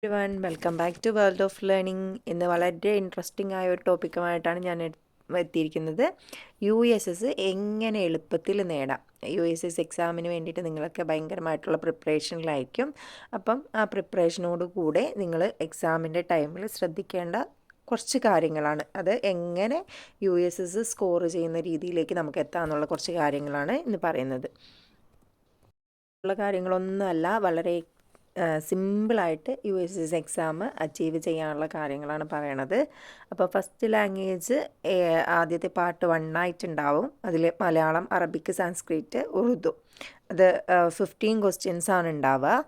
Everyone welcome back to world of learning. ഇന്ന് വളരെ interesting ആയ ഒരു ടോപ്പിക്കുമായിട്ടാണ് ഞാൻ എത്തിയിരിക്കുന്നത്. USS എങ്ങനെ എളുപ്പത്തിൽ നേടാം. USS എക്സാമിന് വേണ്ടിയിട്ട് നിങ്ങളൊക്കെ ഭയങ്കരമായിട്ടുള്ള പ്രിപ്പറേഷനിലായിരിക്കും. അപ്പം ആ പ്രിപ്പറേഷനോട് കൂടെ നിങ്ങൾ എക്സാമിൻ്റെ ടൈമിൽ ശ്രദ്ധിക്കേണ്ട കുറച്ച് കാര്യങ്ങളാണ്. അത് എങ്ങനെ USS സ്കോർ ചെയ്യുന്ന രീതിയിലേക്ക് നമുക്ക് എത്താമെന്നുള്ള കുറച്ച് കാര്യങ്ങളാണ് ഇന്ന് പറയുന്നത്. ഉള്ള കാര്യങ്ങളൊന്നുമല്ല, വളരെ സിമ്പിളായിട്ട് USS എക്സാം അച്ചീവ് ചെയ്യാനുള്ള കാര്യങ്ങളാണ് പറയണത്. അപ്പോൾ ഫസ്റ്റ് ലാംഗ്വേജ് ആദ്യത്തെ പാർട്ട് 1 ആയിട്ടുണ്ടാവും. അതിൽ മലയാളം, അറബിക്, സംസ്കൃത്, ഉറുദു. അത് 15 ക്വസ്റ്റ്യൻസ് ആണ് ഉണ്ടാവുക.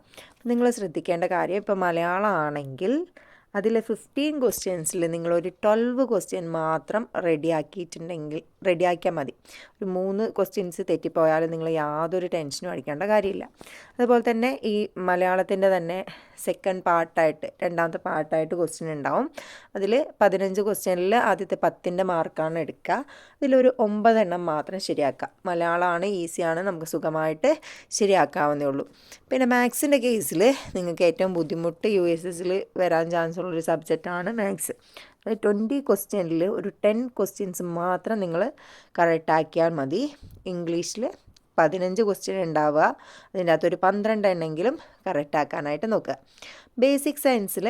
നിങ്ങൾ ശ്രദ്ധിക്കേണ്ട കാര്യം, ഇപ്പോൾ മലയാളം ആണെങ്കിൽ അതിൽ 15 ക്വസ്റ്റ്യൻസിൽ നിങ്ങളൊരു 12 ക്വസ്റ്റ്യൻ മാത്രം റെഡിയാക്കിയാൽ മതി. ഒരു 3 ക്വസ്റ്റ്യൻസ് തെറ്റിപ്പോയാലും നിങ്ങൾ യാതൊരു ടെൻഷനും അടിക്കേണ്ട കാര്യമില്ല. അതുപോലെ തന്നെ ഈ മലയാളത്തിൻ്റെ തന്നെ സെക്കൻഡ് പാർട്ടായിട്ട്, രണ്ടാമത്തെ പാർട്ടായിട്ട് ക്വസ്റ്റ്യൻ ഉണ്ടാവും. അതിൽ 15 ക്വസ്റ്റ്യനിൽ ആദ്യത്തെ 10ൻ്റെ മാർക്കാണ് എടുക്കുക. അതിലൊരു 9 എണ്ണം മാത്രം ശരിയാക്കുക. മലയാളമാണ്, ഈസിയാണ്, നമുക്ക് സുഖമായിട്ട് ശരിയാക്കാവുന്നേ ഉള്ളൂ. പിന്നെ മാത്സിൻ്റെ കേസിൽ നിങ്ങൾക്ക് ഏറ്റവും ബുദ്ധിമുട്ട് USSൽ വരാൻ ചാൻസ് ഉള്ളൊരു സബ്ജക്റ്റാണ് മാത്സ്. 20 ക്വസ്റ്റ്യനിൽ ഒരു 10 ക്വസ്റ്റ്യൻസ് മാത്രം നിങ്ങൾ കറക്റ്റാക്കിയാൽ മതി. ഇംഗ്ലീഷിൽ 15 ക്വസ്റ്റ്യൻ ഉണ്ടാവുക. അതിൻ്റെ അകത്തൊരു 12 എണ്ണെങ്കിലും കറക്റ്റാക്കാനായിട്ട് നോക്കുക. ബേസിക് സയൻസിൽ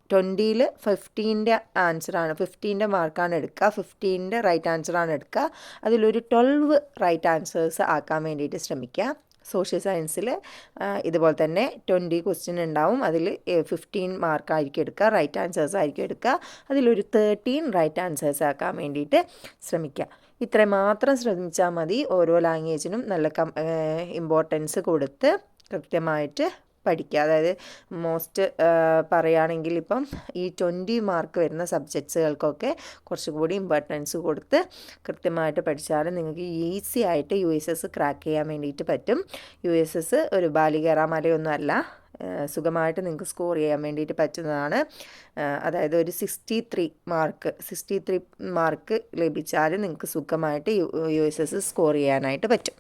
20ൽ 15ൻ്റെ ആൻസറാണ്, 15ൻ്റെ മാർക്കാണ് എടുക്കുക. 15ൻ്റെ റൈറ്റ് ആൻസറാണ് എടുക്കുക. അതിലൊരു 12 റൈറ്റ് ആൻസേഴ്സ് ആക്കാൻ വേണ്ടിയിട്ട് ശ്രമിക്കുക. സോഷ്യൽ സയൻസിൽ ഇതുപോലെ തന്നെ 20 ക്വസ്റ്റ്യൻ ഉണ്ടാവും. അതിൽ 15 മാർക്കായിരിക്കും എടുക്കുക, റൈറ്റ് ആൻസേഴ്സ് ആയിരിക്കും എടുക്കുക. അതിലൊരു 13 റൈറ്റ് ആൻസേഴ്സ് ആക്കാൻ വേണ്ടിയിട്ട് ശ്രമിക്കുക. ഇത്രയും മാത്രം ശ്രമിച്ചാൽ മതി. ഓരോ ലാംഗ്വേജിനും നല്ല ഇമ്പോർട്ടൻസ് കൊടുത്ത് കൃത്യമായിട്ട് പഠിക്കുക. അതായത് മോസ്റ്റ് പറയുകയാണെങ്കിൽ ഇപ്പം ഈ 20 മാർക്ക് വരുന്ന സബ്ജക്ട്സുകൾക്കൊക്കെ കുറച്ചുകൂടി ഇമ്പോർട്ടൻസ് കൊടുത്ത് കൃത്യമായിട്ട് പഠിച്ചാൽ നിങ്ങൾക്ക് ഈസി ആയിട്ട് USS ക്രാക്ക് ചെയ്യാൻ വേണ്ടിയിട്ട് പറ്റും. USS ഒരു ബാലികേറാ മലയൊന്നും അല്ല. സുഖമായിട്ട് നിങ്ങൾക്ക് സ്കോർ ചെയ്യാൻ വേണ്ടിയിട്ട് പറ്റുന്നതാണ്. അതായത് ഒരു 63 മാർക്ക് ലഭിച്ചാൽ നിങ്ങൾക്ക് സുഖമായിട്ട് USS സ്കോർ ചെയ്യാനായിട്ട് പറ്റും.